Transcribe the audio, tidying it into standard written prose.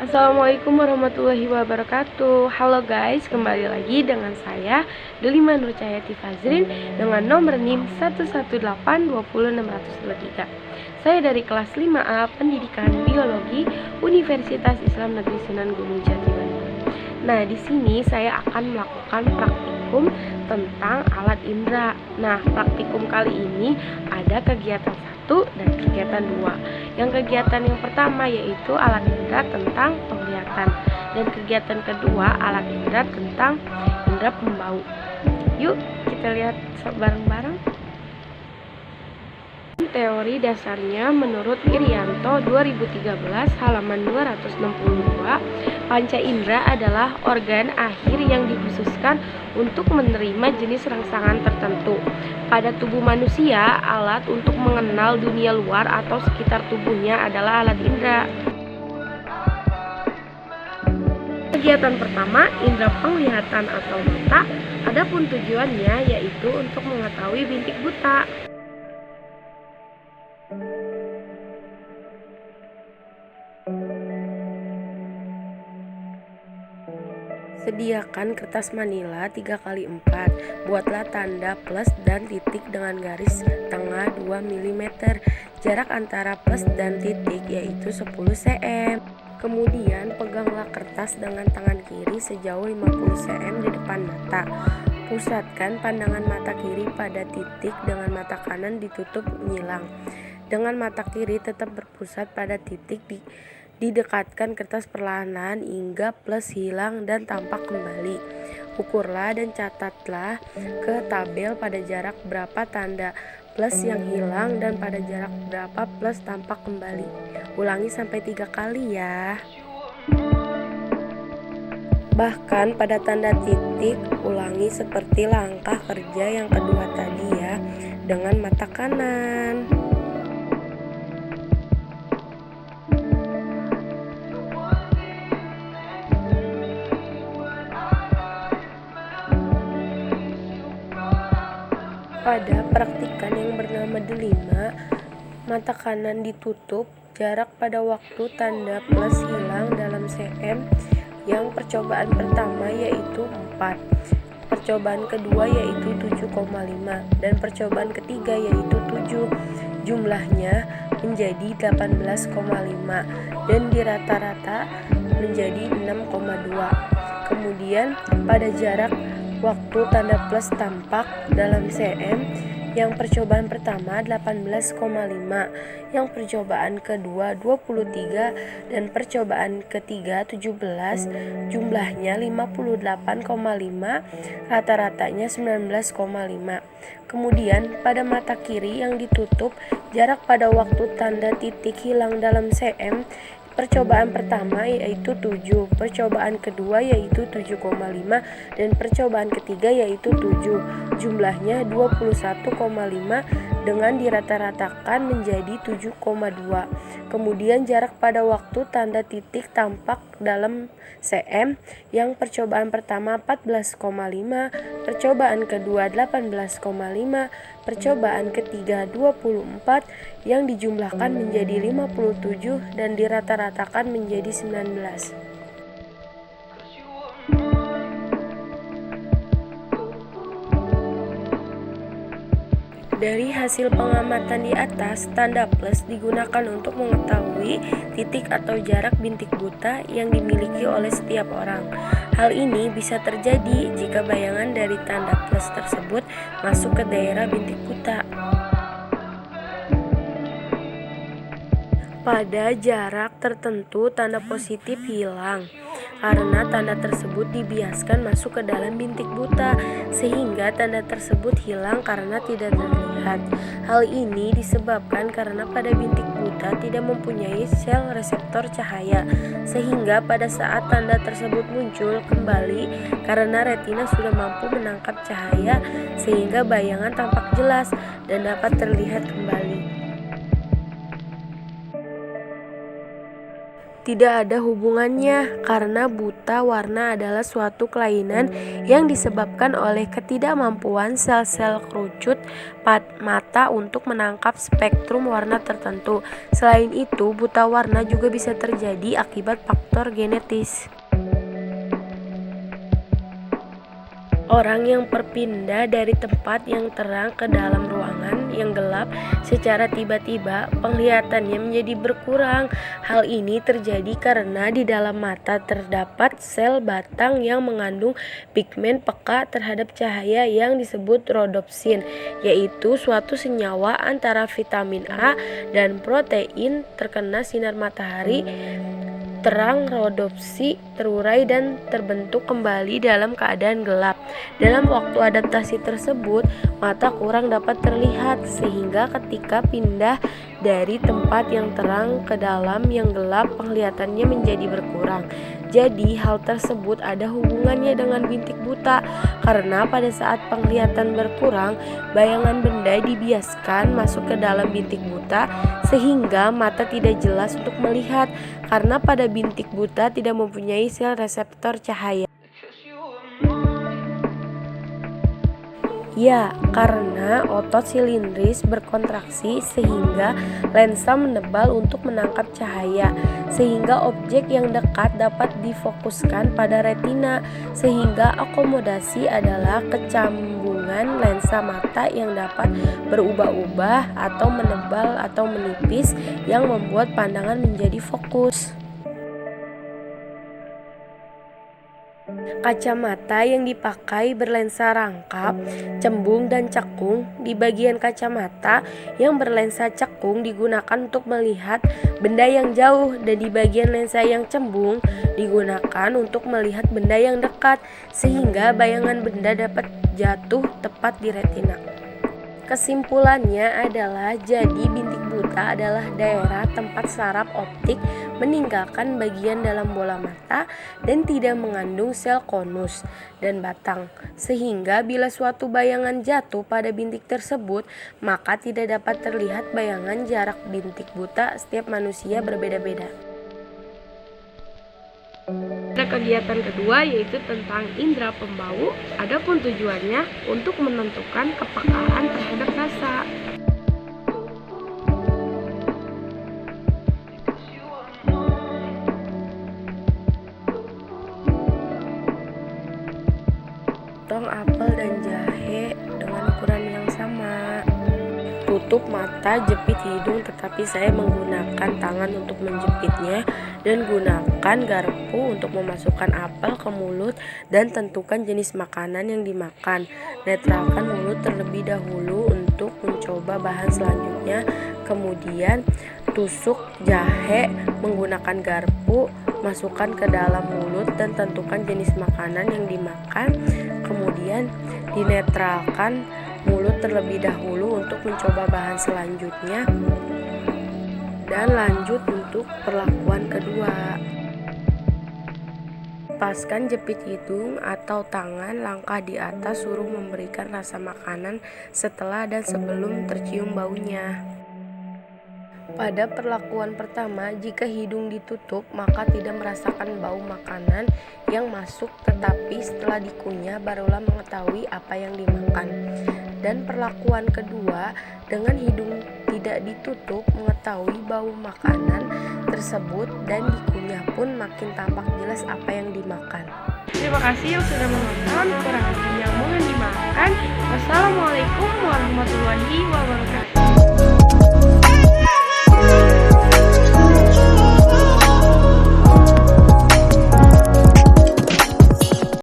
Assalamualaikum warahmatullahi wabarakatuh. Halo guys, kembali lagi dengan saya Delima Nur Cahyati Fazrin dengan nomor NIM 1182063. Saya dari kelas 5A Pendidikan Biologi Universitas Islam Negeri Sunan Gunung Jati Bandung. Nah, di sini saya akan melakukan praktikum tentang alat indera. Nah, praktikum kali ini ada kegiatan 1 dan kegiatan 2. Yang kegiatan yang pertama yaitu alat indera tentang penglihatan, dan kegiatan kedua alat indera tentang indera pembau. Yuk kita lihat bareng-bareng. Teori dasarnya menurut Irianto 2013 halaman 262, panca indera adalah organ akhir yang dikhususkan untuk menerima jenis rangsangan tertentu. Pada tubuh manusia, alat untuk mengenal dunia luar atau sekitar tubuhnya adalah alat indera. Kegiatan pertama, indera penglihatan atau mata. Adapun tujuannya yaitu untuk mengetahui bintik buta. Sediakan kertas manila 3x4. Buatlah tanda plus dan titik dengan garis tengah 2 mm. Jarak antara plus dan titik yaitu 10 cm. Kemudian peganglah kertas dengan tangan kiri sejauh 50 cm di depan mata. Pusatkan pandangan mata kiri pada titik dengan mata kanan ditutup menyilang. Dengan mata kiri tetap berpusat pada titik, didekatkan kertas perlahan hingga plus hilang dan tampak kembali. Ukurlah dan catatlah ke tabel pada jarak berapa tanda plus yang hilang dan pada jarak berapa plus tampak kembali. Ulangi sampai 3 kali ya. Bahkan pada tanda titik, ulangi seperti langkah kerja yang kedua tadi ya, dengan mata kanan. Pada praktikan yang bernama delima, mata kanan ditutup, jarak pada waktu tanda plus hilang dalam cm. Yang percobaan pertama yaitu 4, percobaan kedua yaitu 7,5, dan percobaan ketiga yaitu 7. Jumlahnya menjadi 18,5 dan di rata-rata menjadi 6,2. Kemudian pada jarak waktu tanda plus tampak dalam cm, yang percobaan pertama 18,5, yang percobaan kedua 23, dan percobaan ketiga 17, jumlahnya 58,5, rata-ratanya 19,5. Kemudian pada mata kiri yang ditutup, jarak pada waktu tanda titik hilang dalam cm, percobaan pertama yaitu 7, percobaan kedua yaitu 7,5, dan percobaan ketiga yaitu 7. Jumlahnya 21,5 dengan dirata-ratakan menjadi 7,2. Kemudian jarak pada waktu tanda titik tampak dalam cm, yang percobaan pertama 14,5, percobaan kedua 18,5, percobaan ketiga 24, yang dijumlahkan menjadi 57 dan dirata-ratakan menjadi 19. Dari hasil pengamatan di atas, tanda plus digunakan untuk mengetahui titik atau jarak bintik buta yang dimiliki oleh setiap orang. Hal ini bisa terjadi jika bayangan dari tanda plus tersebut masuk ke daerah bintik buta. Pada jarak tertentu, tanda positif hilang karena tanda tersebut dibiaskan masuk ke dalam bintik buta, sehingga tanda tersebut hilang karena tidak terlihat. Hal ini disebabkan karena pada bintik buta tidak mempunyai sel reseptor cahaya, sehingga pada saat tanda tersebut muncul kembali, karena retina sudah mampu menangkap cahaya, sehingga bayangan tampak jelas dan dapat terlihat kembali. Tidak ada hubungannya, karena buta warna adalah suatu kelainan yang disebabkan oleh ketidakmampuan sel-sel kerucut mata untuk menangkap spektrum warna tertentu. Selain itu, buta warna juga bisa terjadi akibat faktor genetis. Orang yang berpindah dari tempat yang terang ke dalam ruangan yang gelap secara tiba-tiba, penglihatannya menjadi berkurang. Hal ini terjadi karena di dalam mata terdapat sel batang yang mengandung pigmen peka terhadap cahaya yang disebut rodopsin, yaitu suatu senyawa antara vitamin A dan protein terkena sinar matahari terang. Rodopsin terurai dan terbentuk kembali dalam keadaan gelap. Dalam waktu adaptasi tersebut, mata kurang dapat terlihat, sehingga ketika pindah dari tempat yang terang ke dalam yang gelap, penglihatannya menjadi berkurang. Jadi, hal tersebut ada hubungannya dengan bintik buta, karena pada saat penglihatan berkurang, bayangan benda dibiaskan masuk ke dalam bintik buta, sehingga mata tidak jelas untuk melihat, karena pada bintik buta tidak mempunyai sel reseptor cahaya. Ya, karena otot silindris berkontraksi sehingga lensa menebal untuk menangkap cahaya, sehingga objek yang dekat dapat difokuskan pada retina, sehingga akomodasi adalah kecambungan lensa mata yang dapat berubah-ubah atau menebal atau menipis yang membuat pandangan menjadi fokus. Kacamata yang dipakai berlensa rangkap, cembung, dan cekung. Di bagian kacamata yang berlensa cekung digunakan untuk melihat benda yang jauh, dan di bagian lensa yang cembung digunakan untuk melihat benda yang dekat, sehingga bayangan benda dapat jatuh tepat di retina. Kesimpulannya adalah, jadi bintik buta adalah daerah tempat saraf optik meninggalkan bagian dalam bola mata dan tidak mengandung sel konus dan batang, sehingga bila suatu bayangan jatuh pada bintik tersebut, maka tidak dapat terlihat bayangan. Jarak bintik buta setiap manusia berbeda-beda. Ada kegiatan kedua, yaitu tentang indera pembau. Adapun tujuannya untuk menentukan kepekaan terhadap rasa. Potong apel dan jahe dengan ukuran yang sama. Tutup mata, jepit hidung, tetapi saya menggunakan tangan untuk menjepitnya, dan gunakan garpu untuk memasukkan apel ke mulut dan tentukan jenis makanan yang dimakan. Netralkan mulut terlebih dahulu untuk mencoba bahan selanjutnya. Kemudian tusuk jahe menggunakan garpu, masukkan ke dalam mulut dan tentukan jenis makanan yang dimakan. Kemudian dinetralkan mulut terlebih dahulu untuk mencoba bahan selanjutnya, dan lanjut untuk perlakuan kedua. Lepaskan jepit hidung atau tangan, langkah di atas, suruh memberikan rasa makanan setelah dan sebelum tercium baunya. Pada perlakuan pertama, jika hidung ditutup, maka tidak merasakan bau makanan yang masuk, tetapi setelah dikunyah barulah mengetahui apa yang dimakan. Dan perlakuan kedua, dengan hidung tidak ditutup, mengetahui bau makanan tersebut, dan dikunyah pun makin tampak jelas apa yang dimakan. Terima kasih yang sudah menonton. Kurang lebihnya mohon dimaafkan. Wassalamualaikum warahmatullahi wabarakatuh.